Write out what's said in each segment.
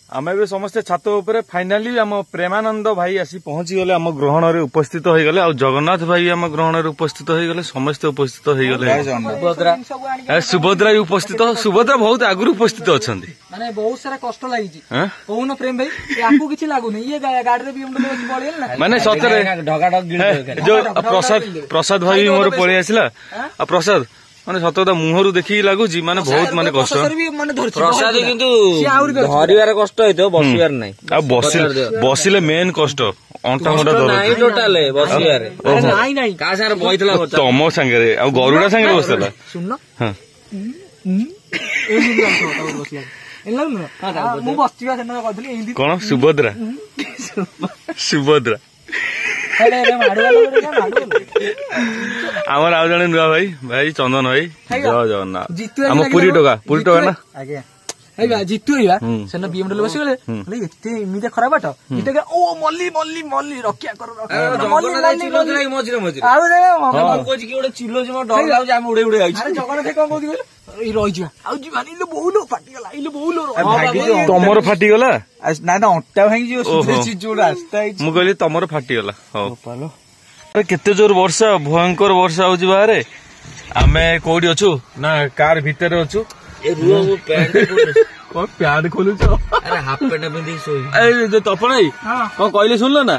आमे भी समस्ते छात उपरे फाइनाली आम प्रेमानंद भाई आसी पहुंची गले आम ग्रहण रे उपस्थित हो गले आ जगन्नाथ भाई आम ग्रहण रे उपस्थित हो गले समस्ते उपस्थित हो गले सुभद्रा भी उपस्थित सुभद्रा बहुत आगु उपस्थित अच्छा माने बहुत सारा कष्ट लागी कौन प्रेम भाई आपको किछि लागुनी ये गाड़ी रे बीएमडब्ल्यू पळेल ना माने सतरे ढगा ढग जो प्रसाद भाई मोर पळे आसिला आ प्रसाद माने सतता मुहरु देखि लागुची माने बहुत माने कष्ट प्रसाद किंतु धरिवार कष्ट होइतो बसिवार नै आ बसिले मेन कष्ट अंटा मुंडा दर नाही टोटल बसिवार नाही नाही का सार बइतला तमो संगे रे आ गरुडा संगे बसला सुन हां मु बस्तिवा सेना कहथली हिंदी कोन सुभद्रा सुभद्रा आमर आउ जने नुआ भाई भाई चंदन भाई जय जगन्नाथ हम पुरी टोका ना आज्ञा भाई जितु आइबा सेना बीएमडब्ल्यू बसी गले बोले एते इमिते खराब बाटो इते ओ मल्ली मल्ली मल्ली रक्षा करो मल्ली मझिरे मझिरे आउ रे हम कोछि कि ओडे चिल्लो जे म डर लाउ जे हम उडे उडे आइछ अरे जगन के कोन बोलि ई रहि जा आउ जी भानी लो बहुलो फाटी गला इलो बहुलो तमर फाटी गला ना ना अंटा भांगी जो सुधे चीज जो रास्ता मु कहली तमर फाटी गला हो पालो अरे केते जोर वर्षा भयंकर वर्षा होजी बारे आमे कोडी अछु ना कार भीतर अछु ए रुओ वो पैंट को प्याड खोलु छ अरे हाफ पैंट पिंदी सोई ए जे तपन आई को कहले सुनलो ना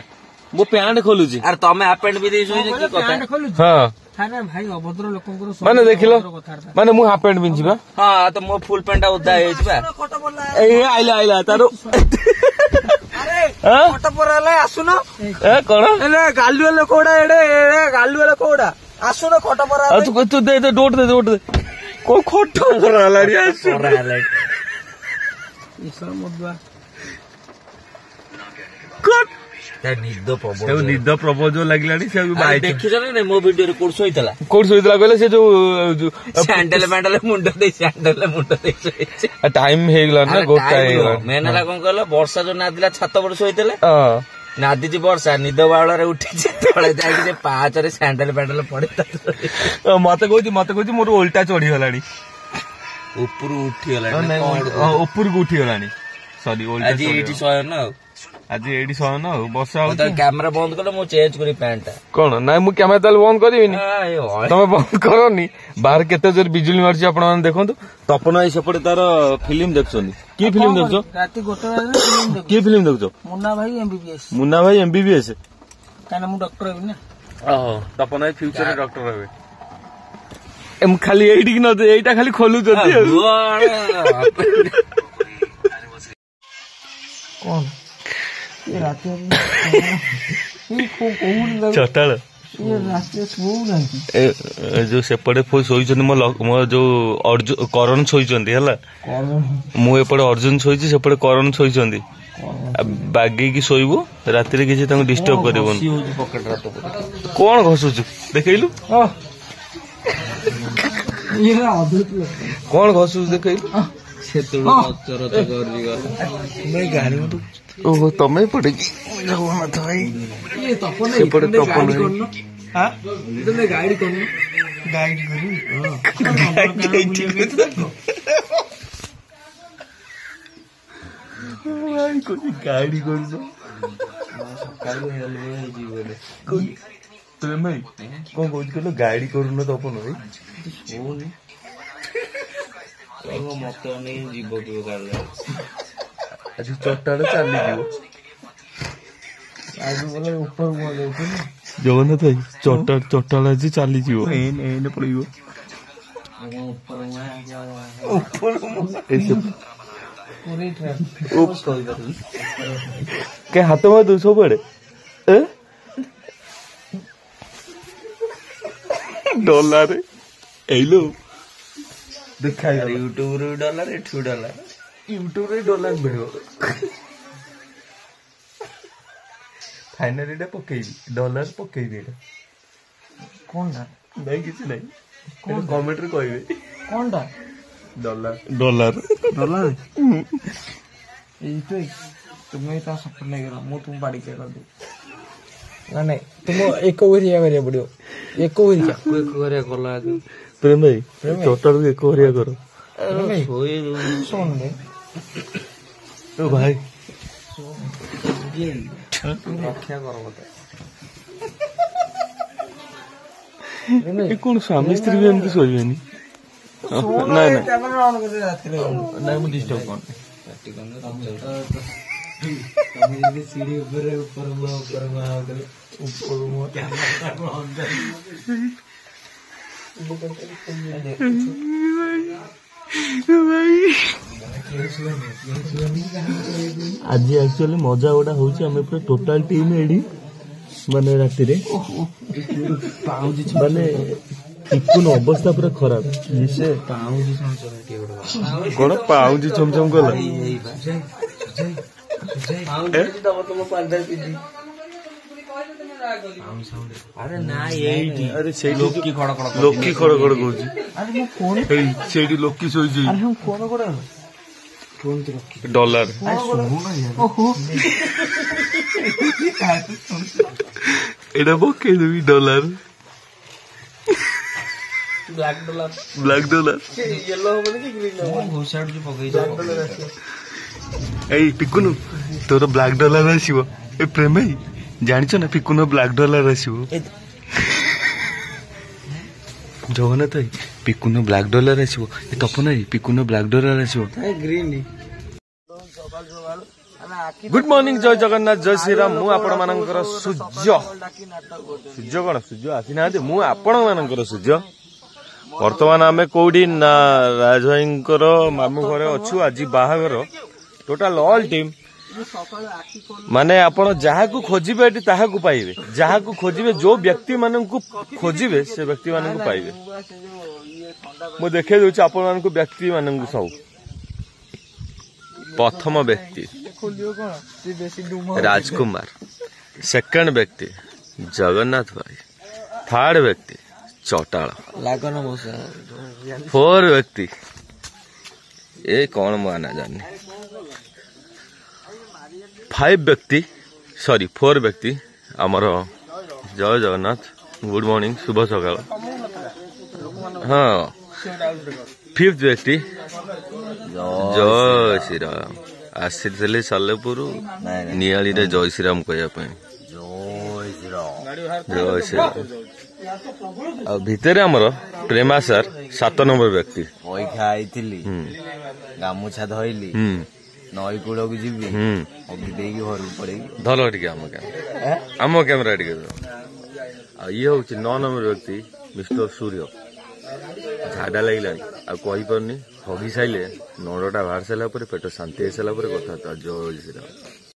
मो पैंट खोलु छी अरे तमे हाफ पैंट पिंदी सोई जे की कथा पैंट खोलु हां थाना भाई अभद्र लोकंकर माने देखिलो माने मु हाफ पैंट पिंची बा हां तो मो फुल पैंट उदा हेछ बा ए आइला तारो अरे फोटो परला आसुनो ए कोन एले गालुआ लोकोडा एडे गालुआ लोकोडा आसुनो फोटो परला तू दे डोट दे को खोटो परला रे आसु ईसा मदवा कोट निद प्रबोध जो लागलानी से बाय देखि जने ने मो वीडियो रे कोर्स होइतला कहले से जो सैंडल मेंडल मुंडो दे टाइम हे गला ना गोटा हे गला मेनला कोन कहला वर्षा जो नादिला छात पर सोइतले नादी वर्षा निद बावळ रे उठी तळे जाई जे पाँच रे सैंडल पेंडल पड़े मते कहती मोर उल्टा चढ़ी गलानी ऊपर उठी गलानी ऊपर को उठी गलानी सॉरी उल्टा आज एटी सोय ना आज एडी सोय ना वर्षा तो कैमरा बंद कर मु चेंज करी पैंट कोन नाइ मु कैमरा ताल बंद करबिनी तमे बंद करनी बाहर केते जोर बिजुली मारची आपण मन देखंतु तपन आई सेपटे तार फिल्म देखछनी की फिल्म देखछो राती गोटे फिल्म देख की फिल्म देखछो मुन्ना भाई एमबीबीएस काना मु डॉक्टर हेबी ना ओहो तपन आई फ्यूचर रे डॉक्टर हेबे एम खाली एडी न एटा खाली खोलु जति कौन ये रात चटाल जो सेपटे शोचन मो जो करण शोचंती है मु एपटे अर्जुन शोची सेपटे करण शोचंती बागे की शोइबो राति किसी डिस्टर्ब कर कौन घसुचु देखलु कौन घसुचु देखलु ओहो तमे पड़े जगन्नाथ भाई ये तपन सेपटे तपन हां तुमने गाइड करनो गाइड भाई कोई गाइड करनो तुम भाई कौन कहू कहलो गाइड करूनो तपन भाई मत नहीं जीव कि आज चटाड़ चली जगन्नाथ भाई चटाड़ आज चली पड़ो के हाथ में सब डॉलर एलो देखा यूट्यूब रे डॉलर एठू डॉलर यूट्यूब रे डॉलर मिलो फाइनली पकेबी डॉलर पकेबी कौन दा नहीं किसी नहीं कमेंट रे कहबे कौन दा डॉलर डॉलर डॉलर ये तुम्हें ता सपोर्ट नहीं करा मु तुम बाड़ी के कर दे ना नहीं तुम एक ओरिया करिया पड़ियो एक ओरिया कला प्रेम भाई चटाड़ एक ओरिया करो सुन दे ओ भाई ରକ୍ଷା କର ମତେ ଏ କଣ ସ୍ୱାମୀ ସ୍ତ୍ରୀ ବି ଏମିତି ଶୋଇବେନି? ନାଇଁ ନାଇଁ ନାଇଁ ମୁଁ ଡିଷ୍ଟର୍ବ କରୁନି ସିଡି ଉପରେ ଆଜି ଆକ୍ଚୁଆଲି ମଜା ଗୋଟା ହଉଛି ଆମେ ପୁରା ଟୋଟାଲ ଟିମ୍ ଏଠି ମାନେ ରାତିରେ ମାନେ ଟିକୁନ ଅବସ୍ଥା ପୁରା ଖରାପ କଣ ପାଉଁଜି ଚମଚମ କଲା ଆରେ ନା ଏଇଠି ଆରେ ସେଇଠି ଲୋକି ଖଡ ଖଡ ଲୋକି ଖଡ ଖଡ କହୁଛି ସେଇଠି ଲୋକି ଶୋଇଛି ଡଲାର ଏଇଟା ପକେଇଦେବି ଡଲାର ବ୍ଲାକ୍ ଡଲାର yellow ହବନି କି green ହବ ଘୋଷାଡୁଛି ପକେଇଛି ଏଇ ପିକୁନୁ ତୋର ବ୍ଲାକ୍ ଡଲାର ଆସିବ ଏ ପ୍ରେମ ଭାଇ ଜାଣିଛ ନା ପିକୁନ ବ୍ଲାକ୍ ଡଲାର ଆସିବ ଜଗନ୍ନାଥ ଭାଇ ପିକୁନ ବ୍ଲାକ୍ ଡଲାର ଆସିବ ଏ ତପନ ଭାଇ ପିକୁନ ବ୍ଲାକ୍ ଡଲାର ଆସିବ green गुड मॉर्निंग जय जगन्नाथ जय श्रीराम मु आपण मानकर सूर्य सूर्य कौन सूर्य आसी ना मु आपण मानकर सूर्य वर्तमान आमे कोडी ना राज भाईंकर मामू घरे अच्छु आज बाहागर टोटाल ऑल टीम माने आपण जहा को खोजिबे एटी ताहा को पाइबे जहा को खोजिबे जो व्यक्ति मानन को खोजिबे से व्यक्ति मानन को पाइबे मु देखे दोछि आपण मानन को व्यक्ति मानन को सब प्रथम व्यक्ति राजकुमार सेकंड व्यक्ति जगन्नाथ भाई थर्ड व्यक्ति चौटाल फोर व्यक्ति ये कौन माना जाने फाइव व्यक्ति सॉरी फोर व्यक्ति आमर जय जगन्नाथ गुड मॉर्निंग शुभ सकाल हाँ फिफ्थ व्यक्ति जय श्रीराम आसी सालेपुर नियाली रे जय श्रीराम कहवाई जय श्रीराम आ भितर आमर प्रेमा सर 7 नंबर व्यक्ति खाई गामुछा धइली नई कूड़ को जीवी देगी घर पड़े धल टे आम कैमेरा टे ये हूँ 9 नंबर व्यक्ति मिस्टर सूर्य झाड़ा लगे आ कही पारनी हगी सारे नड़टा बाहर सारा पेट शांति हो सारा कथा जय श्रीराम।